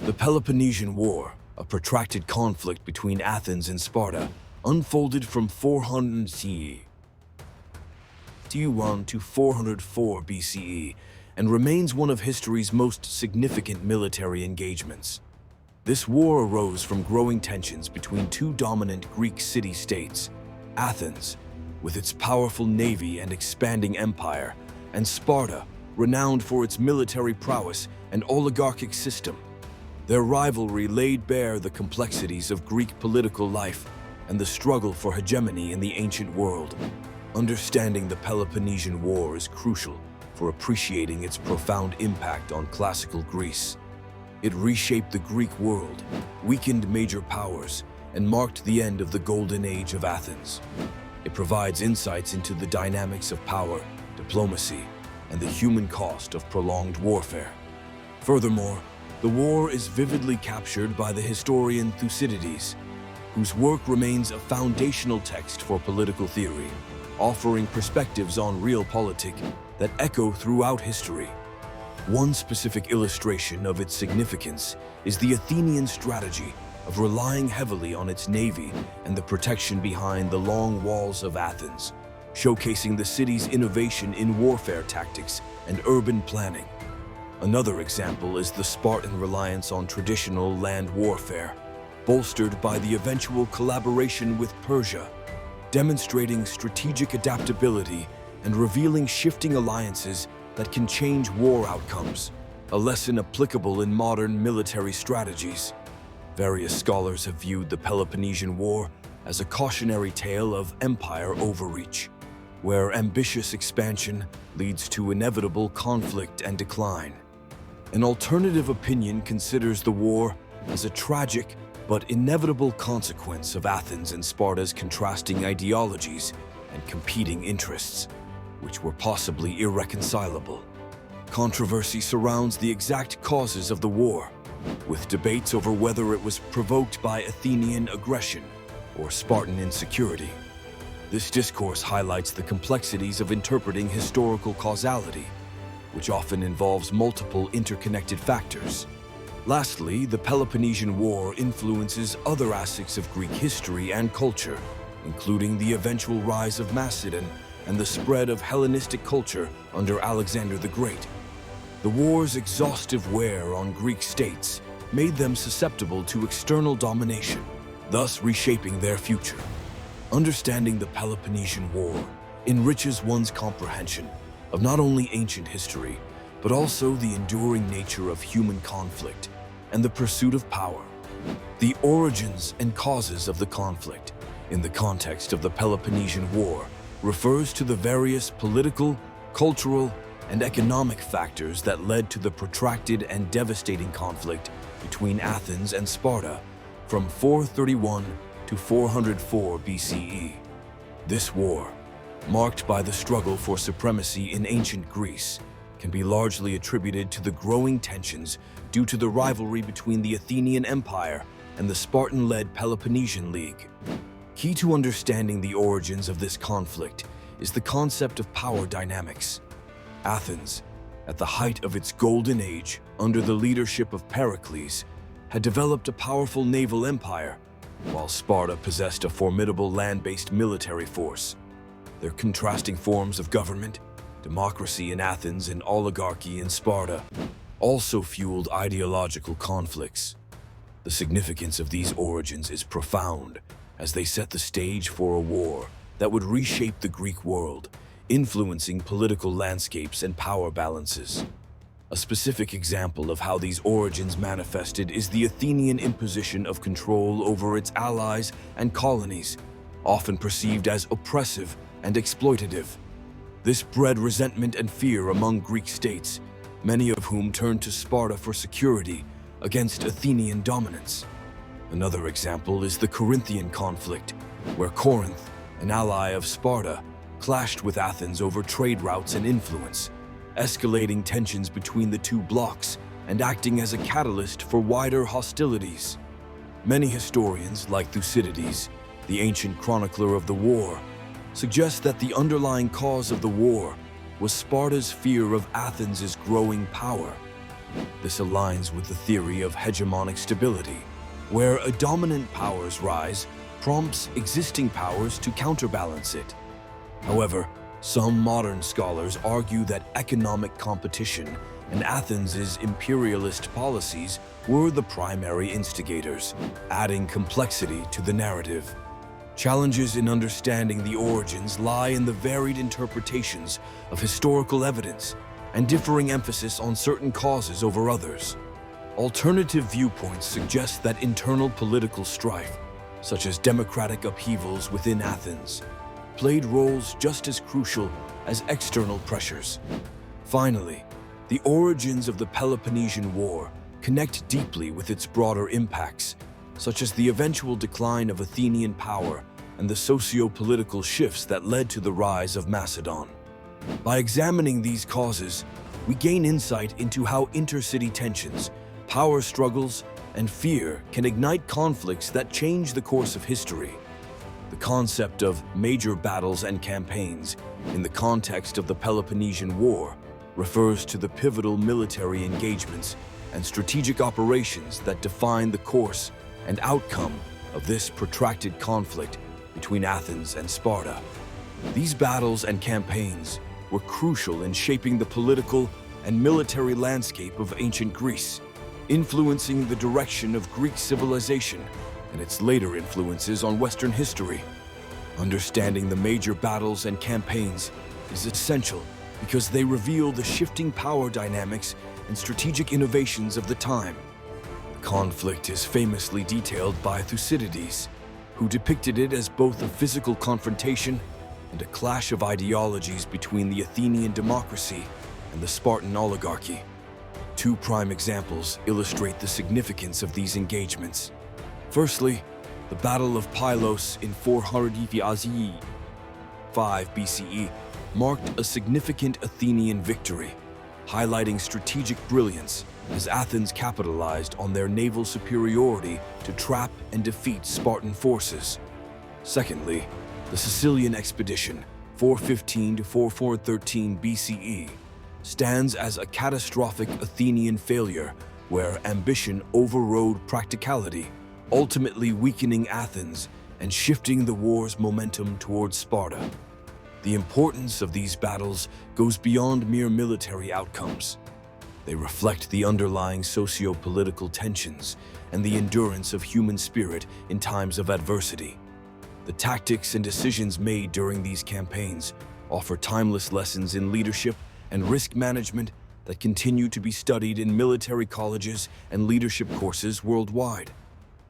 The Peloponnesian War, a protracted conflict between Athens and Sparta, unfolded from 400 CE to 404 BCE and remains one of history's most significant military engagements. This war arose from growing tensions between two dominant Greek city-states, Athens, with its powerful navy and expanding empire, and Sparta, renowned for its military prowess and oligarchic system. Their rivalry laid bare the complexities of Greek political life and the struggle for hegemony in the ancient world. Understanding the Peloponnesian War is crucial for appreciating its profound impact on classical Greece. It reshaped the Greek world, weakened major powers, and marked the end of the golden age of Athens. It provides insights into the dynamics of power, diplomacy, and the human cost of prolonged warfare. Furthermore, the war is vividly captured by the historian Thucydides, whose work remains a foundational text for political theory, offering perspectives on realpolitik that echo throughout history. One specific illustration of its significance is the Athenian strategy of relying heavily on its navy and the protection behind the long walls of Athens, showcasing the city's innovation in warfare tactics and urban planning. Another example is the Spartan reliance on traditional land warfare, bolstered by the eventual collaboration with Persia, demonstrating strategic adaptability and revealing shifting alliances that can change war outcomes, a lesson applicable in modern military strategies. Various scholars have viewed the Peloponnesian War as a cautionary tale of empire overreach, where ambitious expansion leads to inevitable conflict and decline. An alternative opinion considers the war as a tragic but inevitable consequence of Athens and Sparta's contrasting ideologies and competing interests, which were possibly irreconcilable. Controversy surrounds the exact causes of the war, with debates over whether it was provoked by Athenian aggression or Spartan insecurity. This discourse highlights the complexities of interpreting historical causality, which often involves multiple interconnected factors. Lastly, the Peloponnesian War influences other aspects of Greek history and culture, including the eventual rise of Macedonia and the spread of Hellenistic culture under Alexander the Great. The war's exhaustive wear on Greek states made them susceptible to external domination, thus reshaping their future. Understanding the Peloponnesian War enriches one's comprehension of not only ancient history, but also the enduring nature of human conflict and the pursuit of power. The origins and causes of the conflict, in the context of the Peloponnesian War, refers to the various political, cultural, and economic factors that led to the protracted and devastating conflict between Athens and Sparta from 431 to 404 BCE. This war, marked by the struggle for supremacy in ancient Greece, can be largely attributed to the growing tensions due to the rivalry between the Athenian Empire and the Spartan-led Peloponnesian League. Key to understanding the origins of this conflict is the concept of power dynamics. Athens, at the height of its golden age under the leadership of Pericles, had developed a powerful naval empire, while Sparta possessed a formidable land-based military force. Their contrasting forms of government, democracy in Athens and oligarchy in Sparta, also fueled ideological conflicts. The significance of these origins is profound, as they set the stage for a war that would reshape the Greek world, influencing political landscapes and power balances. A specific example of how these origins manifested is the Athenian imposition of control over its allies and colonies, often perceived as oppressive and exploitative. This bred resentment and fear among Greek states, many of whom turned to Sparta for security against Athenian dominance. Another example is the Corinthian conflict, where Corinth, an ally of Sparta, clashed with Athens over trade routes and influence, escalating tensions between the two blocs and acting as a catalyst for wider hostilities. Many historians, like Thucydides, the ancient chronicler of the war, suggest that the underlying cause of the war was Sparta's fear of Athens' growing power. This aligns with the theory of hegemonic stability, where a dominant power's rise prompts existing powers to counterbalance it. However, some modern scholars argue that economic competition and Athens's imperialist policies were the primary instigators, adding complexity to the narrative. Challenges in understanding the origins lie in the varied interpretations of historical evidence and differing emphasis on certain causes over others. Alternative viewpoints suggest that internal political strife, such as democratic upheavals within Athens, played roles just as crucial as external pressures. Finally, the origins of the Peloponnesian War connect deeply with its broader impacts, such as the eventual decline of Athenian power and the socio-political shifts that led to the rise of Macedon. By examining these causes, we gain insight into how intercity tensions, power struggles, and fear can ignite conflicts that change the course of history. The concept of major battles and campaigns in the context of the Peloponnesian War refers to the pivotal military engagements and strategic operations that define the course and outcome of this protracted conflict between Athens and Sparta. These battles and campaigns were crucial in shaping the political and military landscape of ancient Greece, influencing the direction of Greek civilization and its later influences on Western history. Understanding the major battles and campaigns is essential because they reveal the shifting power dynamics and strategic innovations of the time. The conflict is famously detailed by Thucydides, who depicted it as both a physical confrontation and a clash of ideologies between the Athenian democracy and the Spartan oligarchy. Two prime examples illustrate the significance of these engagements. Firstly, the Battle of Pylos in 455 BCE marked a significant Athenian victory, highlighting strategic brilliance as Athens capitalized on their naval superiority to trap and defeat Spartan forces. Secondly, the Sicilian expedition, 415 to 4413 BCE, stands as a catastrophic Athenian failure where ambition overrode practicality, ultimately weakening Athens and shifting the war's momentum towards Sparta. The importance of these battles goes beyond mere military outcomes. They reflect the underlying socio-political tensions and the endurance of human spirit in times of adversity. The tactics and decisions made during these campaigns offer timeless lessons in leadership and risk management that continue to be studied in military colleges and leadership courses worldwide.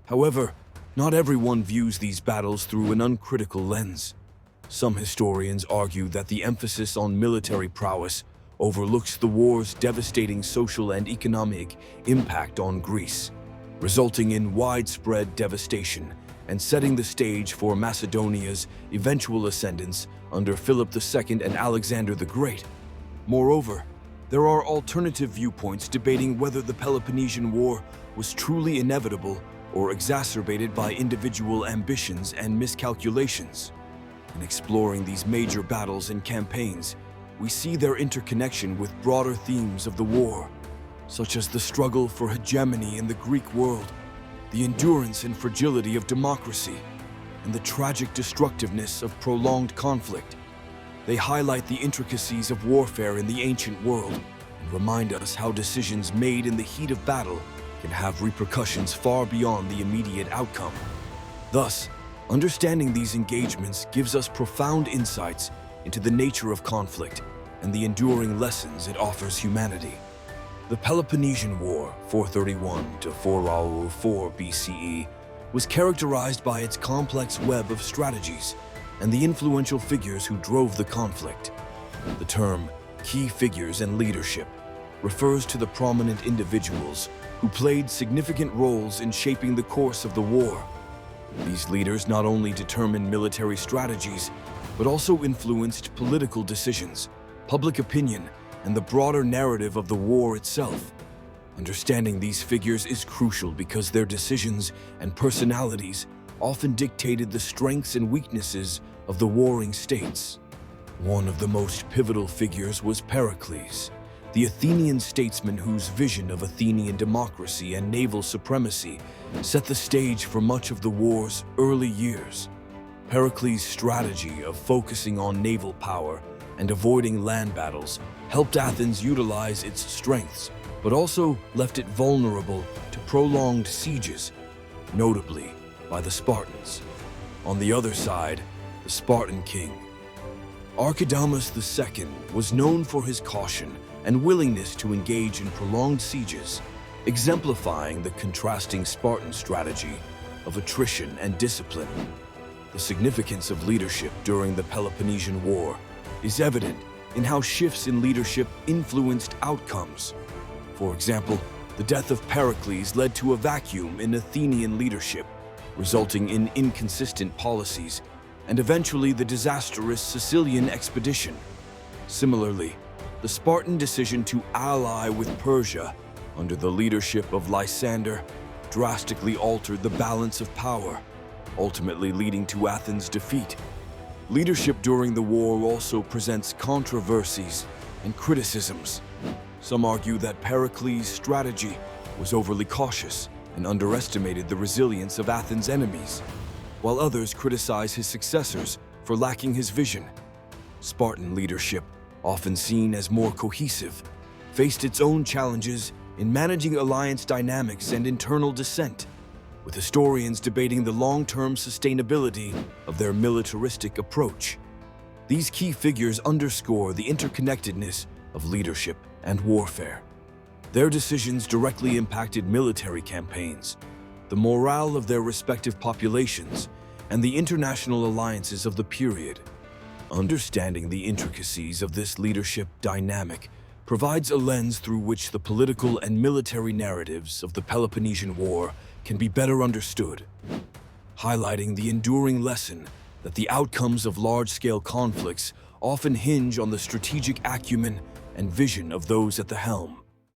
However, not everyone views these battles through an uncritical lens. Some historians argue that the emphasis on military prowess overlooks the war's devastating social and economic impact on Greece, resulting in widespread devastation and setting the stage for Macedonia's eventual ascendance under Philip II and Alexander the Great. Moreover, there are alternative viewpoints debating whether the Peloponnesian War was truly inevitable or exacerbated by individual ambitions and miscalculations. In exploring these major battles and campaigns, we see their interconnection with broader themes of the war, such as the struggle for hegemony in the Greek world, the endurance and fragility of democracy, and the tragic destructiveness of prolonged conflict. They highlight the intricacies of warfare in the ancient world and remind us how decisions made in the heat of battle can have repercussions far beyond the immediate outcome. Thus, understanding these engagements gives us profound insights into the nature of conflict and the enduring lessons it offers humanity. The Peloponnesian War, 431 to 404 BCE, was characterized by its complex web of strategies and the influential figures who drove the conflict. The term key figures and leadership refers to the prominent individuals who played significant roles in shaping the course of the war. These leaders not only determined military strategies, but also influenced political decisions, public opinion, and the broader narrative of the war itself. Understanding these figures is crucial because their decisions and personalities often dictated the strengths and weaknesses of the warring states. One of the most pivotal figures was Pericles, the Athenian statesman whose vision of Athenian democracy and naval supremacy set the stage for much of the war's early years. Pericles' strategy of focusing on naval power and avoiding land battles helped Athens utilize its strengths, but also left it vulnerable to prolonged sieges, notably by the Spartans. On the other side, the Spartan king. Archidamus II was known for his caution and willingness to engage in prolonged sieges, exemplifying the contrasting Spartan strategy of attrition and discipline. The significance of leadership during the Peloponnesian War is evident in how shifts in leadership influenced outcomes. For example, the death of Pericles led to a vacuum in Athenian leadership, resulting in inconsistent policies and eventually the disastrous Sicilian expedition. Similarly, the Spartan decision to ally with Persia under the leadership of Lysander drastically altered the balance of power, ultimately leading to Athens' defeat. Leadership during the war also presents controversies and criticisms. Some argue that Pericles' strategy was overly cautious and underestimated the resilience of Athens' enemies, while others criticize his successors for lacking his vision. Spartan leadership, often seen as more cohesive, faced its own challenges in managing alliance dynamics and internal dissent, with historians debating the long-term sustainability of their militaristic approach. These key figures underscore the interconnectedness of leadership and warfare. Their decisions directly impacted military campaigns, the morale of their respective populations, and the international alliances of the period. Understanding the intricacies of this leadership dynamic provides a lens through which the political and military narratives of the Peloponnesian War can be better understood, highlighting the enduring lesson that the outcomes of large-scale conflicts often hinge on the strategic acumen and vision of those at the helm.